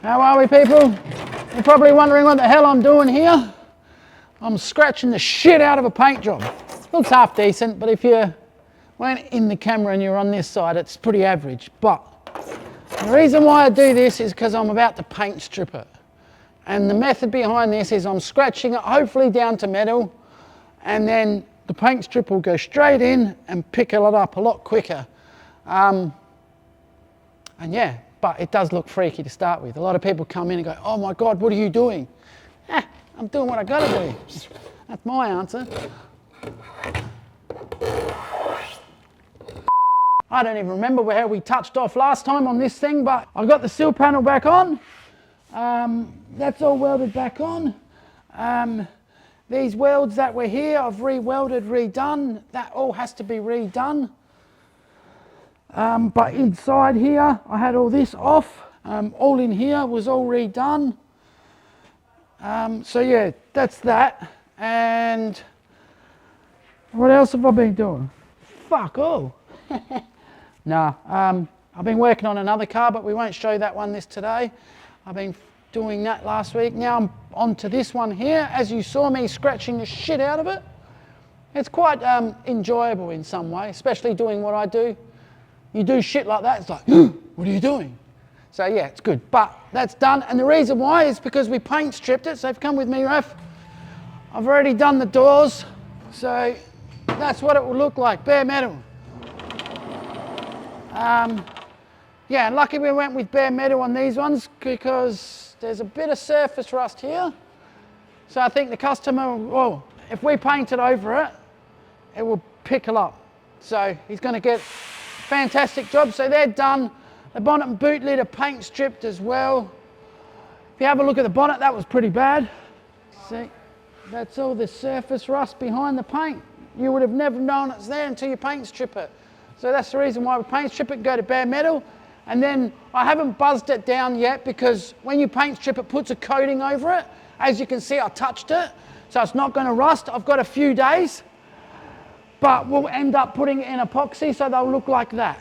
How are we, people? You're probably wondering what the hell I'm doing here. I'm scratching the shit out of a paint job. Looks half decent, but if you weren't in the camera and you're on this side, it's pretty average. But the reason why I do this is because I'm about to paint strip it. And the method behind this is I'm scratching it hopefully down to metal, and then the paint strip will go straight in and pick it up a lot quicker. And yeah, but it does look freaky to start with. A lot of people come in and go, oh my God, what are you doing? I'm doing what I gotta do. That's my answer. I don't even remember where we touched off last time on this thing, but I got the sill panel back on. That's all welded back on. These welds that were here, I've re-welded, redone. That all has to be redone. But inside here, I had all this off. All in here was all redone. So yeah, that's that. And what else have I been doing? Fuck all. Nah, I've been working on another car, but we won't show that one today. I've been doing that last week. Now I'm on to this one here. As you saw me scratching the shit out of it. It's quite enjoyable in some way, especially doing what I do. You do shit like that, it's like, what are you doing? So yeah, it's good, but that's done. And the reason why is because we paint stripped it. So if you come with me, Raf, I've already done the doors. So that's what it will look like, bare metal. Yeah, and lucky we went with bare metal on these ones because there's a bit of surface rust here. So I think the customer, well, if we paint it over it, it will pickle up. So he's going to get fantastic job. So they're done. The bonnet and boot lid are paint stripped as well. If you have a look at the bonnet, that was pretty bad. See, that's all the surface rust behind the paint. You would have never known it's there until you paint strip it. So that's the reason why we paint strip it, go to bare metal. And then I haven't buzzed it down yet because when you paint strip it puts a coating over it. As you can see, I touched it, so it's not going to rust. I've got a few days, but we'll end up putting it in epoxy so they'll look like that.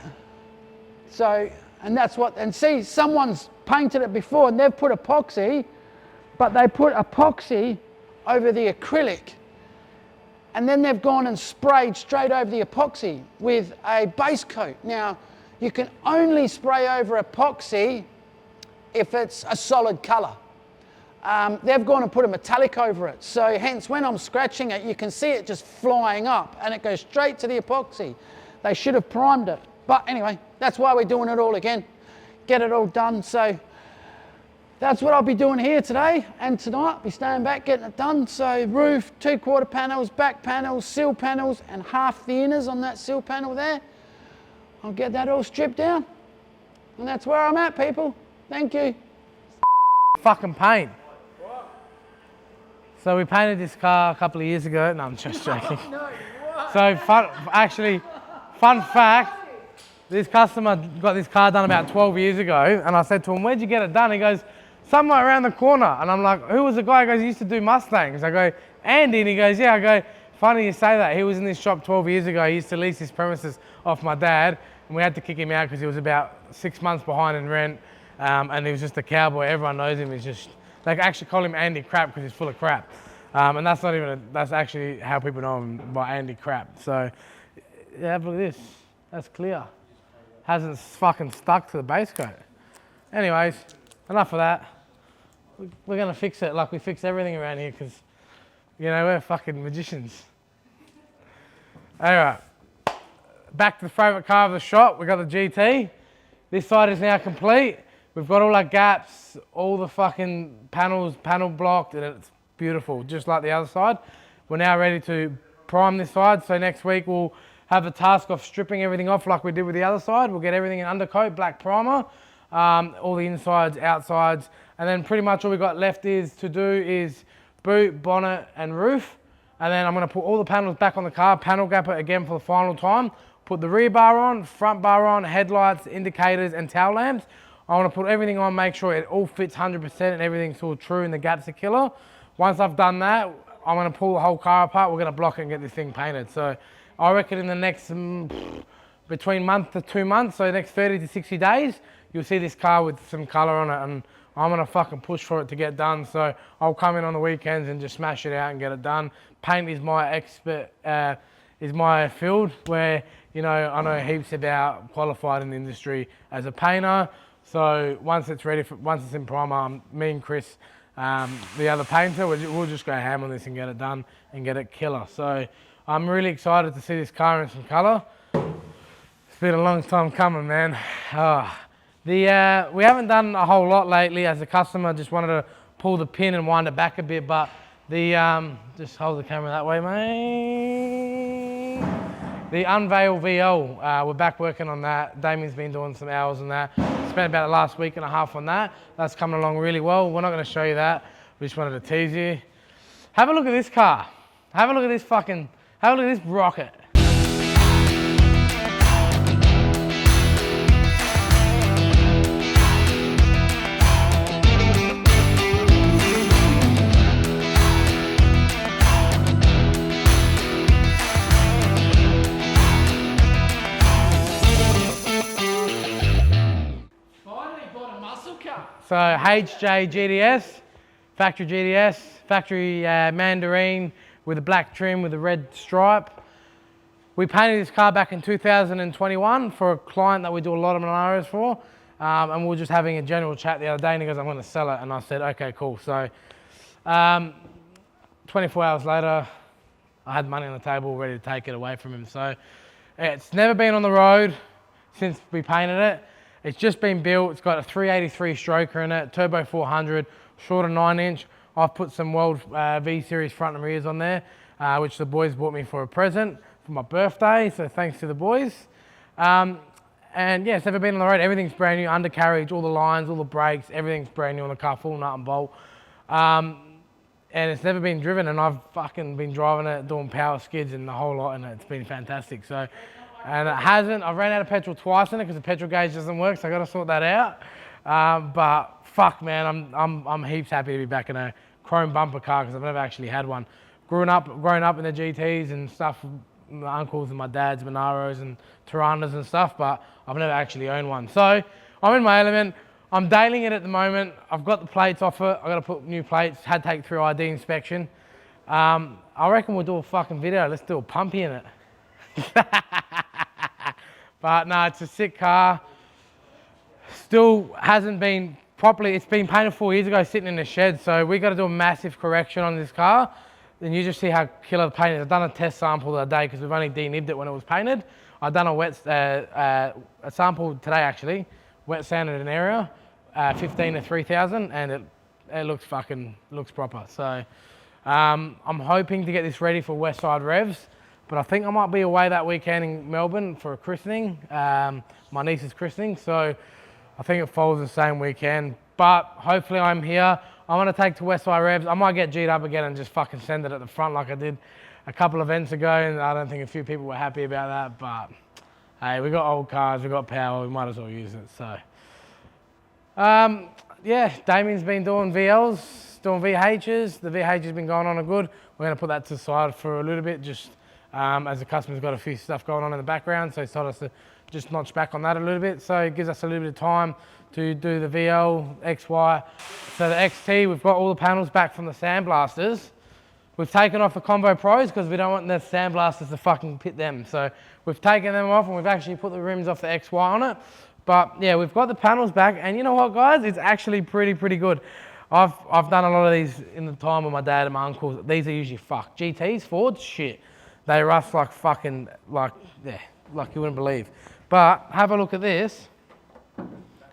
So, and that's what, and see, someone's painted it before and they've put epoxy, but they put epoxy over the acrylic. And then they've gone and sprayed straight over the epoxy with a base coat. Now, you can only spray over epoxy if it's a solid colour. They've gone and put a metallic over it. So hence, when I'm scratching it, you can see it just flying up and it goes straight to the epoxy. They should have primed it. But anyway, that's why we're doing it all again. Get it all done. So that's what I'll be doing here today and tonight. I'll be staying back, getting it done. So roof, 2/4 panels, back panels, sill panels, and half the inners on that sill panel there. I'll get that all stripped down. And that's where I'm at, people. Thank you. Fucking paint. So we painted this car a couple of years ago. No, I'm just joking. So fun fact, this customer got this car done about 12 years ago, and I said to him, where'd you get it done? He goes, somewhere around the corner. And I'm like, who was the guy? He goes, he used to do Mustangs. I go, Andy? And he goes, yeah. I go, funny you say that. He was in this shop 12 years ago. He used to lease his premises off my dad, and we had to kick him out because he was about 6 months behind in rent, and he was just a cowboy. Everyone knows him. He's just, they actually call him Andy Crap because he's full of crap. And that's not even, that's actually how people know him, by Andy Crap. So, yeah, look at this. That's clear. Hasn't fucking stuck to the base coat. Anyways, enough of that. We're going to fix it like we fix everything around here because, you know, we're fucking magicians. Alright, back to the favourite car of the shop. We got the GT. This side is now complete. We've got all our gaps, all the fucking panels, panel blocked, and it's beautiful, just like the other side. We're now ready to prime this side, so next week we'll have the task of stripping everything off like we did with the other side. We'll get everything in undercoat, black primer, all the insides, outsides, and then pretty much all we've got left is to do is boot, bonnet, and roof. And then I'm going to put all the panels back on the car, panel gap it again for the final time, put the rear bar on, front bar on, headlights, indicators, and tail lamps. I want to put everything on, make sure it all fits 100% and everything's all true and the gaps are killer. Once I've done that, I'm going to pull the whole car apart. We're going to block it and get this thing painted. So I reckon in the next, between month to 2 months, so next 30 to 60 days, you'll see this car with some colour on it, and I'm gonna fucking push for it to get done. So I'll come in on the weekends and just smash it out and get it done. Paint is my is my field where, you know, I know heaps about, qualified in the industry as a painter. So once it's ready, once it's in primer, me and Chris, the other painter, we'll just go ham on this and get it done and get it killer. So I'm really excited to see this car in some colour. It's been a long time coming, man. We haven't done a whole lot lately, as the customer just wanted to pull the pin and wind it back a bit, but just hold the camera that way, mate. The Unveil VL, we're back working on that. Damien's been doing some hours on that. Spent about the last week and a half on that. That's coming along really well. We're not going to show you that. We just wanted to tease you. Have a look at this car. Have a look at this have a look at this rocket. So HJ GTS, factory GTS, factory mandarin with a black trim with a red stripe. We painted this car back in 2021 for a client that we do a lot of Monaros for, and we were just having a general chat the other day, and he goes, I'm going to sell it, and I said, okay, cool. So 24 hours later, I had money on the table ready to take it away from him. So it's never been on the road since we painted it. It's just been built. It's got a 383 stroker in it, turbo 400, shorter 9-inch. I've put some World V-Series front and rears on there, which the boys bought me for a present for my birthday, so thanks to the boys. And yeah, it's never been on the road. Everything's brand new, undercarriage, all the lines, all the brakes, everything's brand new on the car, full nut and bolt. And it's never been driven, and I've fucking been driving it, doing power skids and the whole lot, and it's been fantastic. So. And it hasn't. I've ran out of petrol twice in it because the petrol gauge doesn't work, so I got to sort that out. But fuck, man, I'm heaps happy to be back in a chrome bumper car because I've never actually had one. Grown up in the GTs and stuff, my uncles and my dad's Monaros and Tiranas and stuff, but I've never actually owned one. So I'm in my element. I'm dailing it at the moment. I've got the plates off it. I've got to put new plates. Had to take through ID inspection. I reckon we'll do a fucking video. Let's do a pumpy in it. But no, it's a sick car. Still hasn't been properly, it's been painted 4 years ago sitting in the shed, so we got to do a massive correction on this car. Then you just see how killer the paint is. I've done a test sample the other day because we've only denibbed it when it was painted. I've done a sample today actually, wet sanded an area, 15 to 3000, and it looks proper. So I'm hoping to get this ready for West Side Revs. But I think I might be away that weekend in Melbourne for a christening, my niece's christening. So I think it falls the same weekend. But hopefully I'm here. I want to take to Westside Revs. I might get G'd up again and just fucking send it at the front like I did a couple of events ago. And I don't think a few people were happy about that. But hey, we got old cars, we got power, we might as well use it. So yeah, Damien's been doing VLs, doing VHs. The VH has been going on a good. We're going to put that to the side for a little bit, just as the customer's got a few stuff going on in the background, so he's told us to just notch back on that a little bit. So it gives us a little bit of time to do the VL, XY. So the XT, we've got all the panels back from the Sandblasters. We've taken off the Combo Pros because we don't want the Sandblasters to fucking pit them. So we've taken them off and we've actually put the rims off the XY on it. But yeah, we've got the panels back, and you know what, guys? It's actually pretty good. I've done a lot of these in the time with my dad and my uncles. These are usually fucked. GTs, Fords, shit. They rust like fucking, like you wouldn't believe. But have a look at this.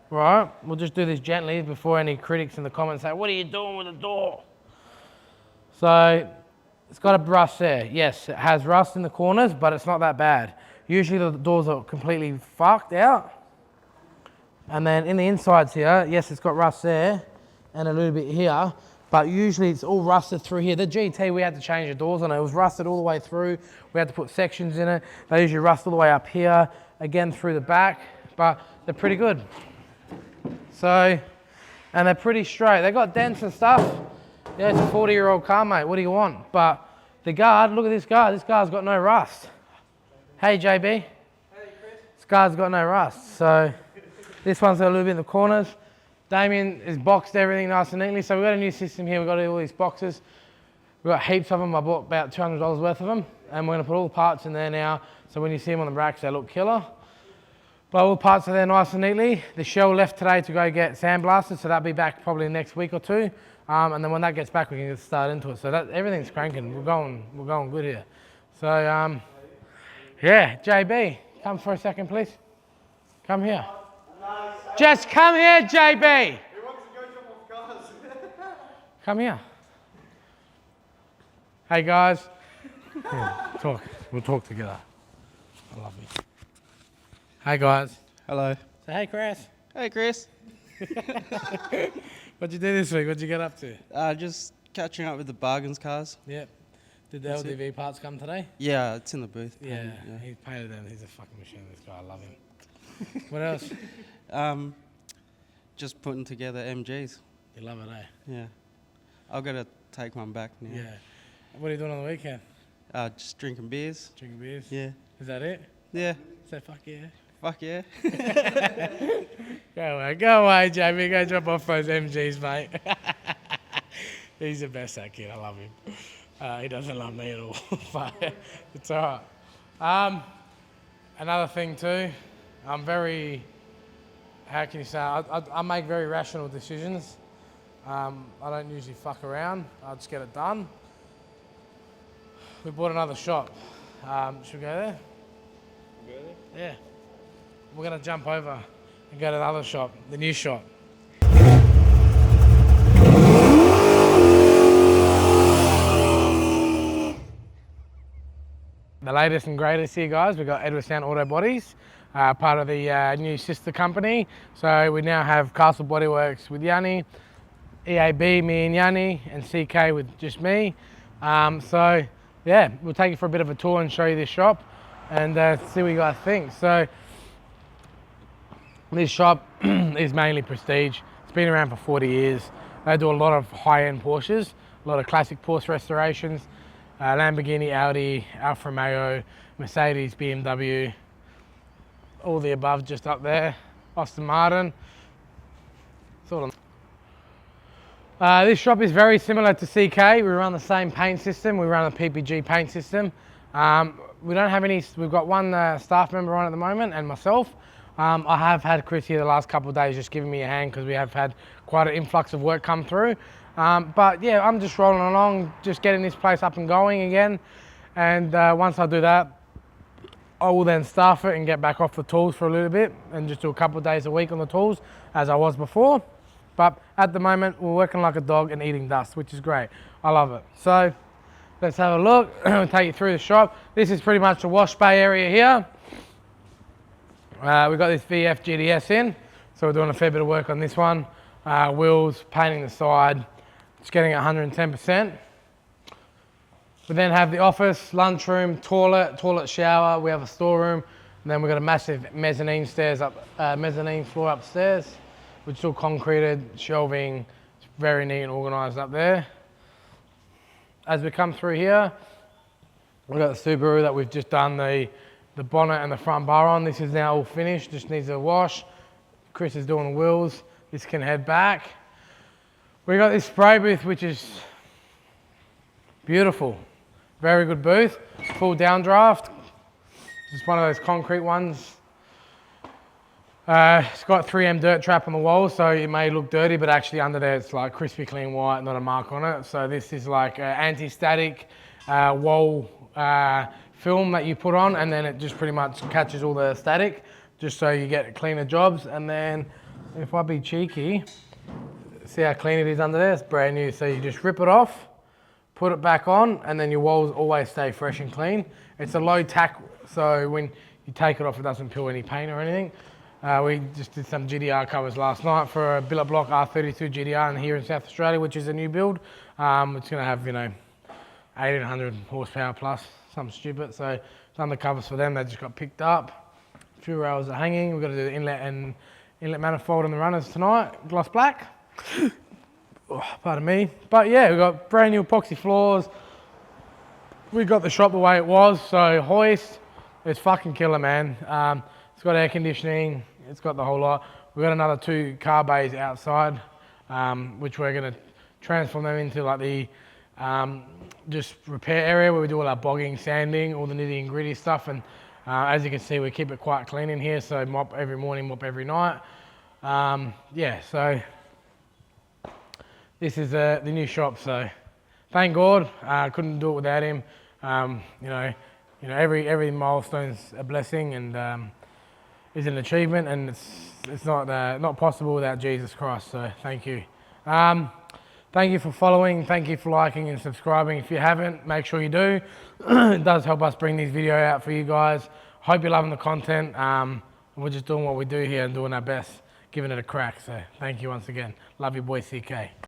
Right, we'll just do this gently before any critics in the comments say, what are you doing with the door? So it's got a rust there. Yes, it has rust in the corners, but it's not that bad. Usually the doors are completely fucked out. And then in the insides here, yes, it's got rust there and a little bit here, but usually it's all rusted through here. The GT, we had to change the doors on it. It was rusted all the way through. We had to put sections in it. They usually rust all the way up here, again through the back, but they're pretty good. So, and they're pretty straight. They got dents and stuff. Yeah, it's a 40-year-old car, mate. What do you want? But the guard, look at this guard. This guard's got no rust. Hey, JB. Hey, Chris. This guard's got no rust. So this one's got a little bit in the corners. Damien has boxed everything nice and neatly. So we've got a new system here. We've got all these boxes. We've got heaps of them. I bought about $200 worth of them. And we're gonna put all the parts in there now. So when you see them on the racks, they look killer. But all the parts are there nice and neatly. The shell left today to go get sandblasted, so that'll be back probably next week or two. And then when that gets back, we can get started into it. So everything's cranking. We're going good here. So yeah, JB, come for a second, please. Come here. Just come here, JB. He wants to go jump off cars. Come here. Hey guys. Yeah, talk. We'll talk together. I love you. Hey guys. Hello. Say hey, Chris. Hey, Chris. What'd you do this week? What'd you get up to? Just catching up with the bargains cars. Yep. Did the LDV parts come today? Yeah, it's in the booth. Yeah, he painted them. He's a fucking machine, this guy. I love him. What else? Just putting together MGs. You love it, eh? Yeah. I've got to take one back now. Yeah. What are you doing on the weekend? Just drinking beers. Drinking beers? Yeah. Is that it? Yeah. Say fuck yeah. Fuck yeah. Go away, Jamie. Go drop off those MGs, mate. He's the best, that kid. I love him. He doesn't love me at all, but it's all right. Another thing too, I'm very, how can you say, I make very rational decisions. I don't usually fuck around. I just get it done. We bought another shop. Should we go there? Go there? Yeah. We're gonna jump over and go to the other shop, the new shop. The latest and greatest here, guys. We've got Edwardstown Auto Bodies, part of the new sister company. So we now have Castle Bodyworks with Yanni, EAB, me and Yanni, and CK with just me. So yeah, we'll take you for a bit of a tour and show you this shop and see what you guys think. So this shop is mainly prestige. It's been around for 40 years. They do a lot of high-end Porsches, a lot of classic Porsche restorations, Lamborghini, Audi, Alfa Romeo, Mercedes, BMW, all the above just up there. Aston Martin. Sort of. This shop is very similar to CK. We run the same paint system. We run a PPG paint system. We don't have any, we've got one staff member on at the moment and myself. I have had Chris here the last couple of days just giving me a hand because we have had quite an influx of work come through. But yeah, I'm just rolling along, just getting this place up and going again. And once I do that, I will then staff it and get back off the tools for a little bit and just do a couple of days a week on the tools as I was before. But at the moment, we're working like a dog and eating dust, which is great. I love it. So let's have a look. I'll take you through the shop. This is pretty much the wash bay area here. We've got this VF GTS in, so we're doing a fair bit of work on this one. Wheels, painting the side, just getting 110%. We then have the office, lunchroom, toilet, shower. We have a storeroom, and then we've got a massive mezzanine floor upstairs, which is all concreted, shelving. It's very neat and organised up there. As we come through here, we've got the Subaru that we've just done the bonnet and the front bar on. This is now all finished, just needs a wash. Chris is doing the wheels. This can head back. We got this spray booth, which is beautiful. Very good booth, full downdraft. Just one of those concrete ones. It's got 3M dirt trap on the wall, so it may look dirty, but actually under there it's like crispy clean white, not a mark on it. So this is like anti-static wall film that you put on, and then it just pretty much catches all the static, just so you get cleaner jobs. And then if I be cheeky, see how clean it is under there? It's brand new. So you just rip it off, put it back on, and then your walls always stay fresh and clean. It's a low tack, so when you take it off, it doesn't peel any paint or anything. We just did some GDR covers last night for a billet block R32 GDR and here in South Australia, which is a new build. It's going to have, 1800 horsepower plus, something stupid. So done the covers for them. They just got picked up. A few rails are hanging. We've got to do the inlet manifold and the runners tonight, gloss black. Oh, pardon me. But yeah, we've got brand new epoxy floors. We got the shop the way it was, so hoist. It's fucking killer, man. It's got air conditioning. It's got the whole lot. we've got another 2 car bays outside, which we're going to transform them into like the just repair area where we do all our bogging, sanding, all the nitty and gritty stuff. And as you can see, we keep it quite clean in here. So mop every morning, mop every night. Yeah, so this is the new shop. So thank God, couldn't do it without him. You know, every milestone's a blessing and is an achievement, and it's not possible without Jesus Christ. So thank you. Thank you for following. Thank you for liking and subscribing. If you haven't, make sure you do. It does help us bring these videos out for you guys. Hope you're loving the content. We're just doing what we do here and doing our best, giving it a crack. So thank you once again. Love you, boy CK.